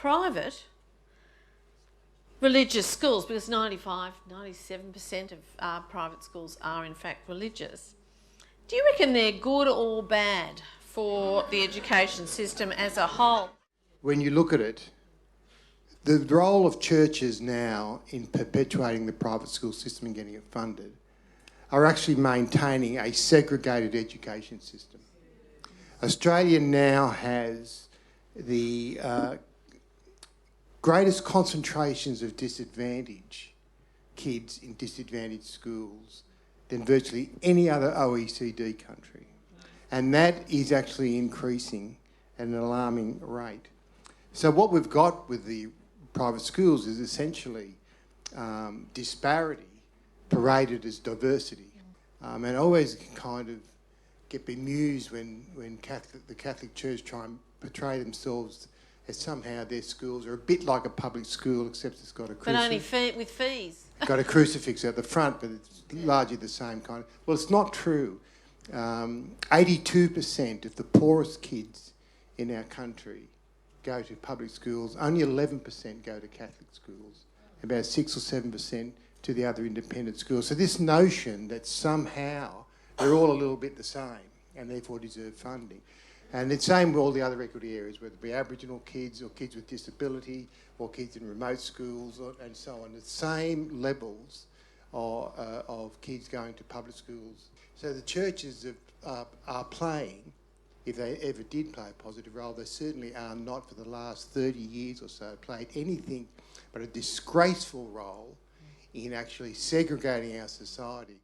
private religious schools, because 97% of private schools are in fact religious, do you reckon they're good or bad for the education system as a whole? When you look at it, the role of churches now in perpetuating the private school system and getting it funded are actually maintaining a segregated education system. Australia now has the greatest concentrations of disadvantaged kids in disadvantaged schools than virtually any other OECD country. And that is actually increasing at an alarming rate. So what we've got with the private schools is essentially disparity paraded as diversity. And I always kind of get bemused when the Catholic Church try and portray themselves as somehow their schools are a bit like a public school, except it's got a crucifix. But only with fees. Got a crucifix at the front, but it's largely the same kind. Well, it's not true. 82% of the poorest kids in our country go to public schools. Only 11% go to Catholic schools. About 6 or 7% to the other independent schools. So this notion that somehow they're all a little bit the same and therefore deserve funding. And it's the same with all the other equity areas, whether it be Aboriginal kids or kids with disability or kids in remote schools and so on. The same levels of kids going to public schools. So the churches are playing, if they ever did play a positive role, they certainly are not for the last 30 years or so, played anything but a disgraceful role in actually segregating our society.